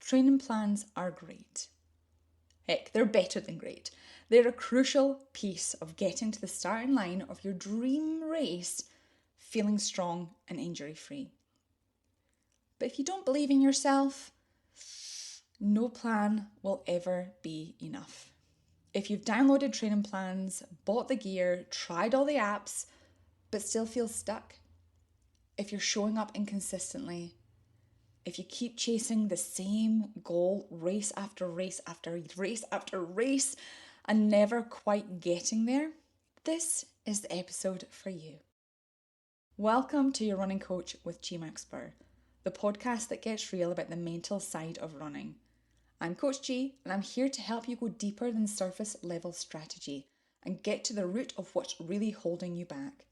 Training plans are great. Heck, they're better than great. They're a crucial piece of getting to the starting line of your dream race feeling strong and injury-free. But if you don't believe in yourself, no plan will ever be enough. If you've downloaded training plans, bought the gear, tried all the apps, but still feel stuck, if you're showing up inconsistently, if you keep chasing the same goal race after race after race after race and never quite getting there, this is the episode for you. Welcome to Your Running Coach with GMacSpurr, the podcast that gets real about the mental side of running. I'm Coach G, and I'm here to help you go deeper than surface level strategy and get to the root of what's really holding you back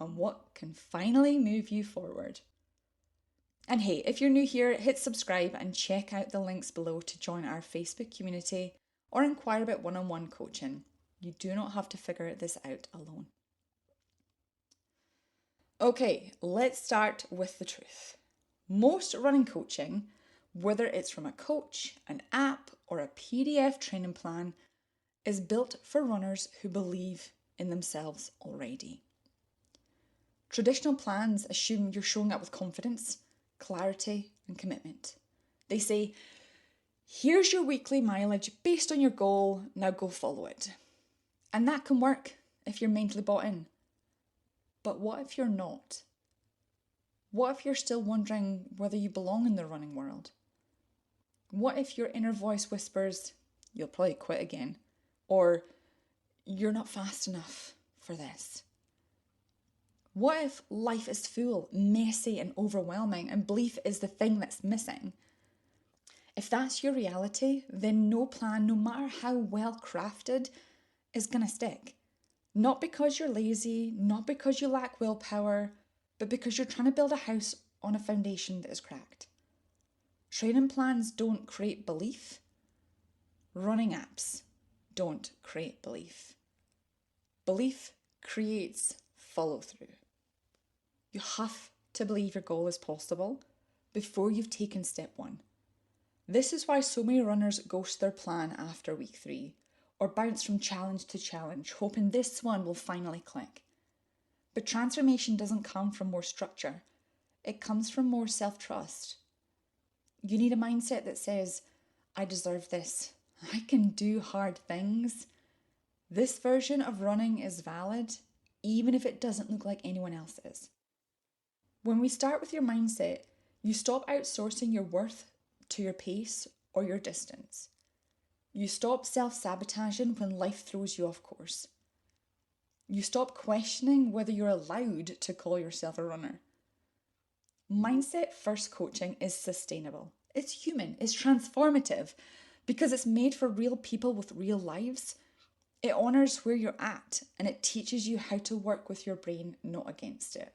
and what can finally move you forward. And hey, if you're new here, hit subscribe and check out the links below to join our Facebook community or inquire about one-on-one coaching. You do not have to figure this out alone. Okay, let's start with the truth. Most running coaching, whether it's from a coach, an app, or a PDF training plan, is built for runners who believe in themselves already. Traditional plans assume you're showing up with confidence, clarity, and commitment. They say, here's your weekly mileage based on your goal, now go follow it. And that can work if you're mentally bought in. But what if you're not? What if you're still wondering whether you belong in the running world? What if your inner voice whispers, you'll probably quit again, or you're not fast enough for this? What if life is full, messy and overwhelming and belief is the thing that's missing? If that's your reality, then no plan, no matter how well crafted, is going to stick. Not because you're lazy, not because you lack willpower, but because you're trying to build a house on a foundation that is cracked. Training plans don't create belief. Running apps don't create belief. Belief creates follow-through. You have to believe your goal is possible before you've taken step one. This is why so many runners ghost their plan after week 3 or bounce from challenge to challenge, hoping this one will finally click. But transformation doesn't come from more structure. It comes from more self-trust. You need a mindset that says, I deserve this. I can do hard things. This version of running is valid, even if it doesn't look like anyone else's. When we start with your mindset, you stop outsourcing your worth to your pace or your distance. You stop self-sabotaging when life throws you off course. You stop questioning whether you're allowed to call yourself a runner. Mindset first coaching is sustainable. It's human, it's transformative because it's made for real people with real lives. It honors where you're at and it teaches you how to work with your brain, not against it.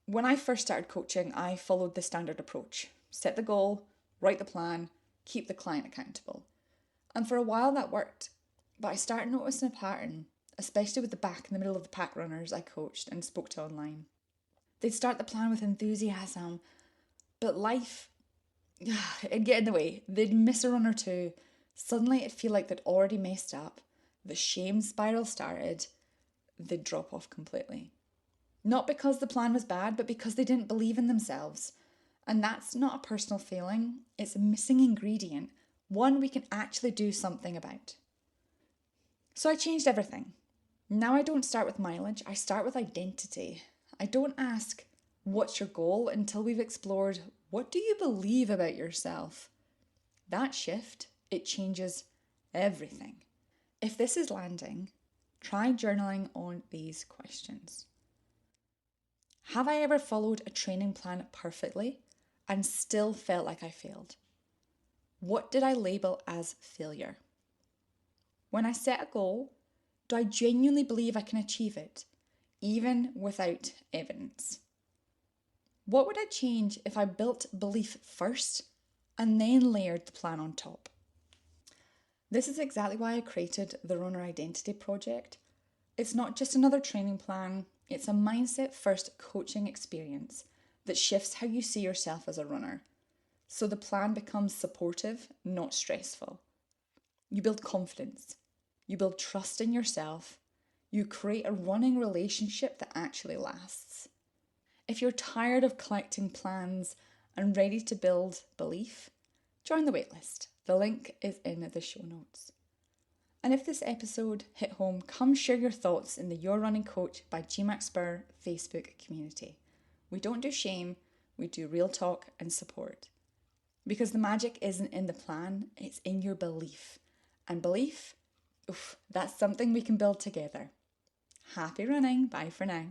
When I first started coaching, I followed the standard approach. Set the goal, write the plan, keep the client accountable. And for a while that worked, but I started noticing a pattern, especially with the back and the middle of the pack runners I coached and spoke to online. They'd start the plan with enthusiasm, but life, it'd get in the way. They'd miss a run or two. Suddenly it'd feel like they'd already messed up. The shame spiral started. They'd drop off completely. Not because the plan was bad, but because they didn't believe in themselves. And that's not a personal failing. It's a missing ingredient, one we can actually do something about. So I changed everything. Now I don't start with mileage, I start with identity. I don't ask, what's your goal, until we've explored, what do you believe about yourself? That shift, it changes everything. If this is landing, try journaling on these questions. Have I ever followed a training plan perfectly and still felt like I failed? What did I label as failure? When I set a goal, do I genuinely believe I can achieve it, even without evidence? What would I change if I built belief first and then layered the plan on top? This is exactly why I created the Runner Identity Project. It's not just another training plan, it's a mindset-first coaching experience that shifts how you see yourself as a runner. so the plan becomes supportive, not stressful. You build confidence. You build trust in yourself. You create a running relationship that actually lasts. If you're tired of collecting plans and ready to build belief, join the waitlist. The link is in the show notes. And if this episode hit home, come share your thoughts in the Your Running Coach by GMacSpurr Facebook community. We don't do shame, we do real talk and support. Because the magic isn't in the plan, it's in your belief. And belief, that's something we can build together. Happy running. Bye for now.